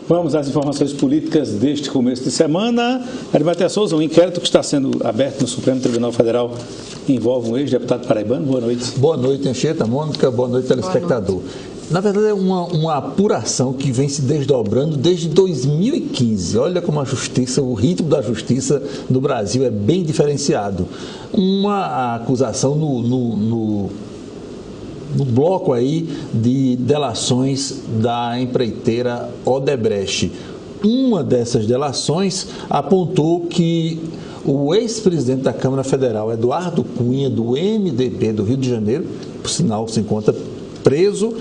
Vamos às informações políticas deste começo de semana. Arimatea Souza, um inquérito que está sendo aberto no Supremo Tribunal Federal envolve um ex-deputado paraibano. Boa noite. Boa noite, Anchieta, Mônica. Boa noite, telespectador. Na verdade, é uma apuração que vem se desdobrando desde 2015. Olha como a justiça, o ritmo da justiça no Brasil é bem diferenciado. Uma acusação no bloco aí de delações da empreiteira Odebrecht. Uma dessas delações apontou que o ex-presidente da Câmara Federal, Eduardo Cunha, do MDB do Rio de Janeiro, por sinal se encontra preso,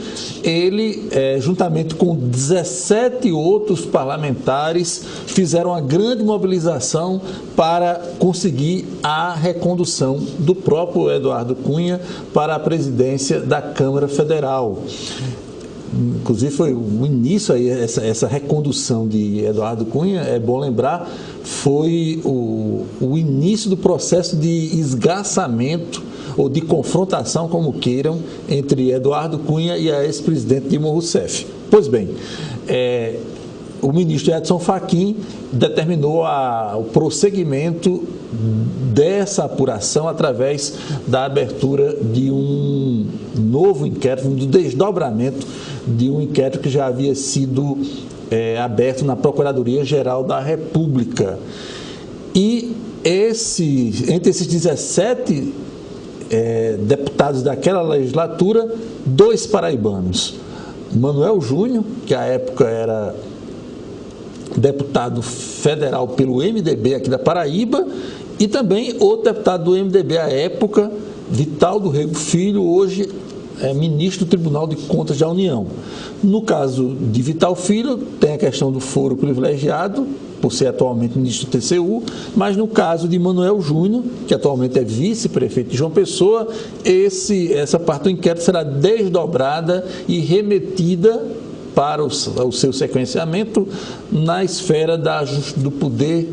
ele, juntamente com 17 outros parlamentares, fizeram uma grande mobilização para conseguir a recondução do próprio Eduardo Cunha para a presidência da Câmara Federal. Inclusive foi o início aí, essa recondução de Eduardo Cunha, é bom lembrar, foi o início do processo de esgarçamento ou de confrontação, como queiram, entre Eduardo Cunha e a ex-presidente Dilma Rousseff. Pois bem, o ministro Edson Fachin determinou o prosseguimento dessa apuração através da abertura de um novo inquérito, do desdobramento de um inquérito que já havia sido aberto na Procuradoria-Geral da República. E entre esses 17 deputados daquela legislatura, 2 paraibanos. Manuel Júnior, que à época era deputado federal pelo MDB aqui da Paraíba, e também outro deputado do MDB à época, Vital do Rego Filho, hoje é ministro do Tribunal de Contas da União. No caso de Vital Filho, tem a questão do foro privilegiado, por ser atualmente ministro do TCU, mas no caso de Manuel Júnior, que atualmente é vice-prefeito de João Pessoa, essa parte do inquérito será desdobrada e remetida para o seu sequenciamento na esfera do poder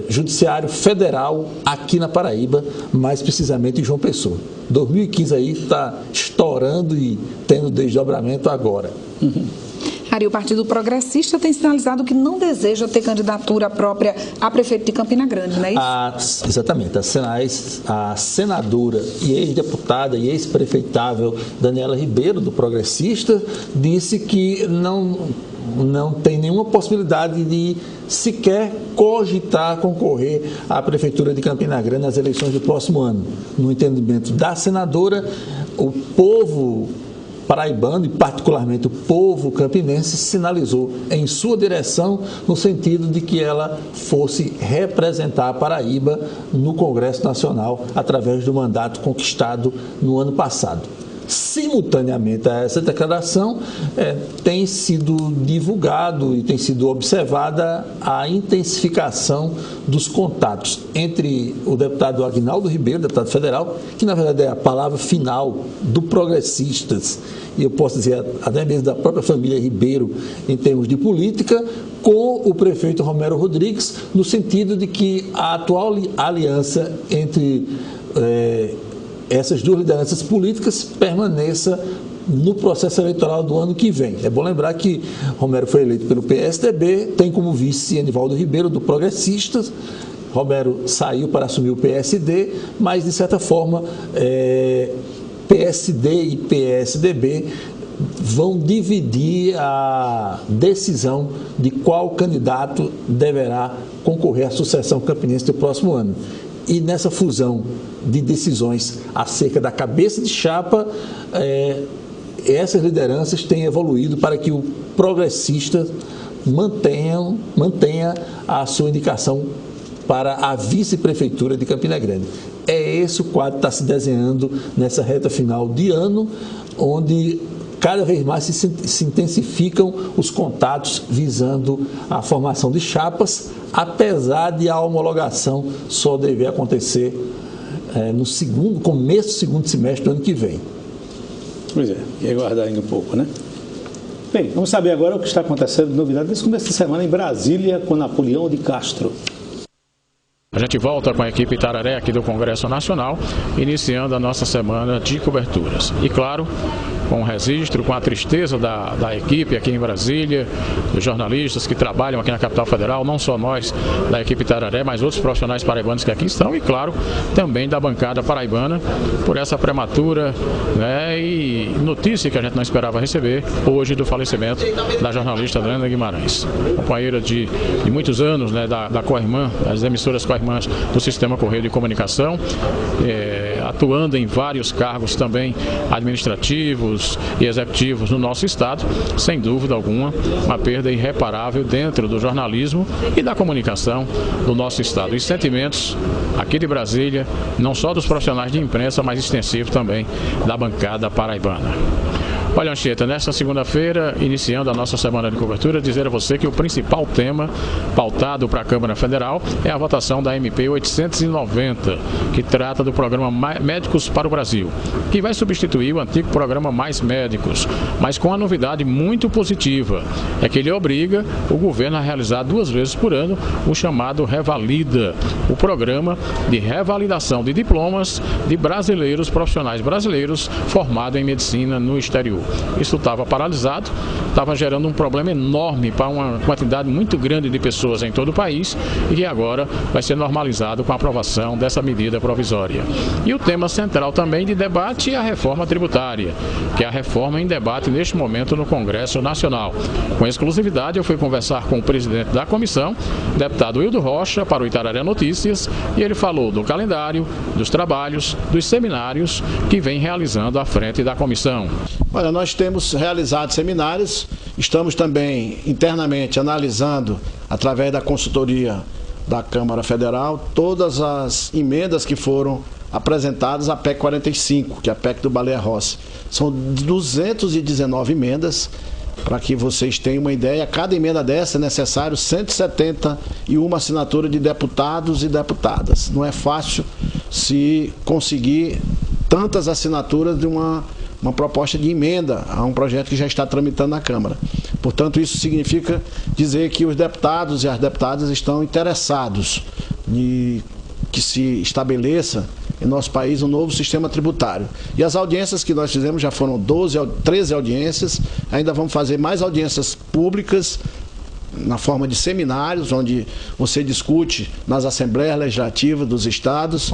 judiciário federal aqui na Paraíba, mais precisamente em João Pessoa. 2015 aí está estourando e tendo desdobramento agora. Ari, o Partido Progressista tem sinalizado que não deseja ter candidatura própria a prefeito de Campina Grande, não é isso? Exatamente. A senadora e ex-deputada e ex-prefeitável Daniela Ribeiro, do Progressista, disse que não tem nenhuma possibilidade de sequer cogitar concorrer à Prefeitura de Campina Grande nas eleições do próximo ano. No entendimento da senadora, o povo paraibano e particularmente o povo campinense sinalizou em sua direção no sentido de que ela fosse representar a Paraíba no Congresso Nacional através do mandato conquistado no ano passado. Simultaneamente a essa declaração, tem sido divulgado e tem sido observada a intensificação dos contatos entre o deputado Aguinaldo Ribeiro, deputado federal, que na verdade é a palavra final do Progressistas, e eu posso dizer até mesmo da própria família Ribeiro em termos de política, com o prefeito Romero Rodrigues, no sentido de que a atual aliança entre essas duas lideranças políticas permaneça no processo eleitoral do ano que vem. É bom lembrar que Romero foi eleito pelo PSDB, tem como vice Anivaldo Ribeiro, do Progressistas. Romero saiu para assumir o PSD, mas, de certa forma, PSD e PSDB vão dividir a decisão de qual candidato deverá concorrer à sucessão campinense do próximo ano. E nessa fusão de decisões acerca da cabeça de chapa, essas lideranças têm evoluído para que o Progressista mantenha a sua indicação para a vice-prefeitura de Campina Grande. É esse o quadro que está se desenhando nessa reta final de ano, onde cada vez mais se intensificam os contatos visando a formação de chapas, apesar de a homologação só dever acontecer no começo do segundo semestre do ano que vem. Pois é, e aguardar ainda um pouco, né? Bem, vamos saber agora o que está acontecendo de novidade nesse começo de semana em Brasília com Napoleão de Castro. A gente volta com a equipe Tararé aqui do Congresso Nacional, iniciando a nossa semana de coberturas. E claro, com o registro, com a tristeza da equipe aqui em Brasília, dos jornalistas que trabalham aqui na capital federal, não só nós da equipe Itararé, mas outros profissionais paraibanos que aqui estão e, claro, também da bancada paraibana, por essa prematura, né, e notícia que a gente não esperava receber hoje do falecimento da jornalista Adriana Guimarães, companheira de muitos anos, né, da co-irmã, das emissoras co-irmãs do Sistema Correio de Comunicação, atuando em vários cargos também administrativos e executivos no nosso estado, sem dúvida alguma, uma perda irreparável dentro do jornalismo e da comunicação do nosso estado. E sentimentos aqui de Brasília, não só dos profissionais de imprensa, mas extensivo também da bancada paraibana. Olha, Anchieta, nesta segunda-feira, iniciando a nossa semana de cobertura, dizer a você que o principal tema pautado para a Câmara Federal é a votação da MP 890, que trata do programa Médicos para o Brasil, que vai substituir o antigo programa Mais Médicos, mas com uma novidade muito positiva, é que ele obriga o governo a realizar 2 vezes por ano o chamado Revalida, o programa de revalidação de diplomas de brasileiros, profissionais brasileiros formados em medicina no exterior. Isso estava paralisado, estava gerando um problema enorme para uma quantidade muito grande de pessoas em todo o país e que agora vai ser normalizado com a aprovação dessa medida provisória. E o tema central também de debate é a reforma tributária, que é a reforma em debate neste momento no Congresso Nacional. Com exclusividade, eu fui conversar com o presidente da comissão, deputado Wildo Rocha, para o Itararé Notícias, e ele falou do calendário, dos trabalhos, dos seminários que vem realizando à frente da comissão. Olha, nós temos realizado seminários, estamos também internamente analisando, através da consultoria da Câmara Federal, todas as emendas que foram apresentadas à PEC 45, que é a PEC do Baleia Rossi. São 219 emendas, para que vocês tenham uma ideia. Cada emenda dessa é necessário 171 assinaturas de deputados e deputadas. Não é fácil se conseguir tantas assinaturas de uma proposta de emenda a um projeto que já está tramitando na Câmara. Portanto, isso significa dizer que os deputados e as deputadas estão interessados em que se estabeleça em nosso país um novo sistema tributário. E as audiências que nós fizemos já foram 13 audiências, ainda vamos fazer mais audiências públicas, na forma de seminários, onde você discute nas Assembleias Legislativas dos estados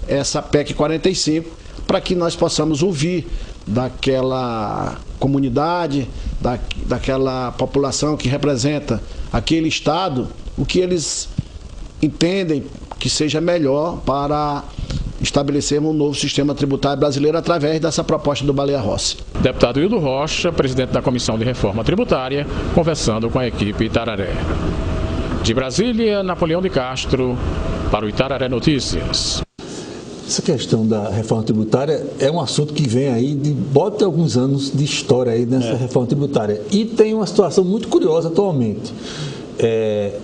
essa PEC 45, para que nós possamos ouvir daquela comunidade, daquela população que representa aquele estado, o que eles entendem que seja melhor para estabelecermos um novo sistema tributário brasileiro através dessa proposta do Baleia Rossi. Deputado Wildo Rocha, presidente da Comissão de Reforma Tributária, conversando com a equipe Itararé. De Brasília, Napoleão de Castro, para o Itararé Notícias. Essa questão da reforma tributária é um assunto que vem aí bota alguns anos de história aí nessa reforma tributária. E tem uma situação muito curiosa atualmente.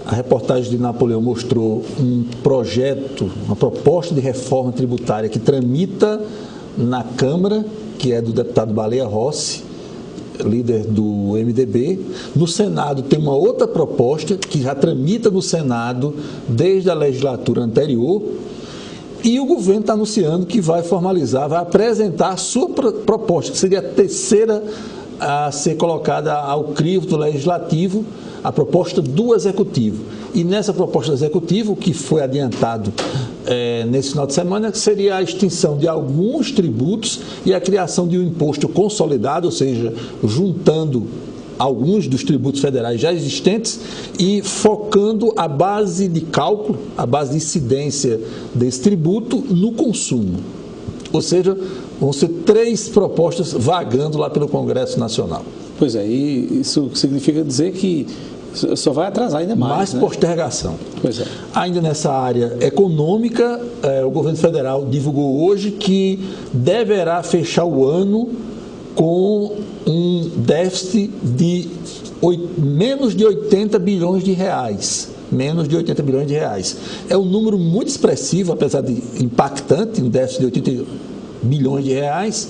A reportagem de Napoleão mostrou um projeto, uma proposta de reforma tributária que tramita na Câmara, que é do deputado Baleia Rossi, líder do MDB. No Senado tem uma outra proposta que já tramita no Senado desde a legislatura anterior. E o governo está anunciando que vai formalizar, vai apresentar a sua proposta, que seria a terceira a ser colocada ao crivo do Legislativo, a proposta do Executivo. E nessa proposta do Executivo, o que foi adiantado nesse final de semana, seria a extinção de alguns tributos e a criação de um imposto consolidado, ou seja, juntando alguns dos tributos federais já existentes e focando a base de cálculo, a base de incidência desse tributo no consumo. Ou seja, vão ser 3 propostas vagando lá pelo Congresso Nacional. Pois é, e isso significa dizer que só vai atrasar ainda mais, né? Postergação. Pois é. Ainda nessa área econômica, o governo federal divulgou hoje que deverá fechar o ano com um déficit de menos de 80 bilhões de reais. Menos de 80 bilhões de reais. É um número muito expressivo, apesar de impactante, um déficit de 80 bilhões de reais,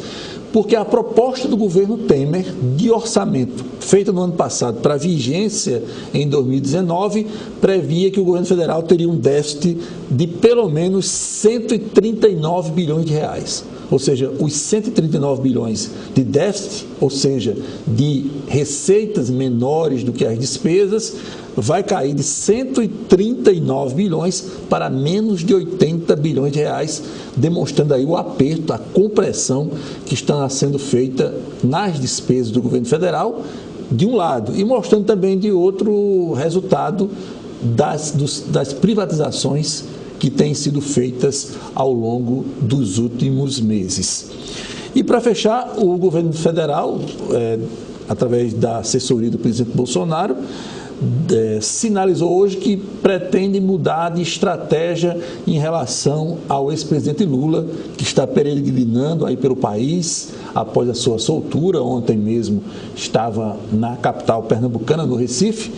porque a proposta do governo Temer de orçamento, feita no ano passado para vigência em 2019, previa que o governo federal teria um déficit de pelo menos 139 bilhões de reais. ou seja, os 139 bilhões de déficit, ou seja, de receitas menores do que as despesas, vai cair de 139 bilhões para menos de 80 bilhões de reais, demonstrando aí o aperto, a compressão que está sendo feita nas despesas do governo federal, de um lado, e mostrando também de outro resultado das privatizações que têm sido feitas ao longo dos últimos meses. E para fechar, o governo federal, através da assessoria do presidente Bolsonaro, sinalizou hoje que pretende mudar de estratégia em relação ao ex-presidente Lula, que está peregrinando aí pelo país após a sua soltura. Ontem mesmo estava na capital pernambucana, no Recife.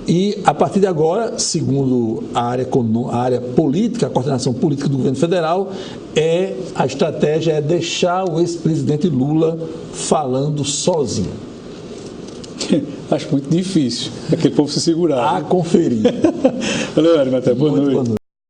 E, a partir de agora, segundo a área política, a coordenação política do governo federal, a estratégia é deixar o ex-presidente Lula falando sozinho. Acho muito difícil aquele povo se segurar. A conferir. Valeu, Arimatea. Boa noite.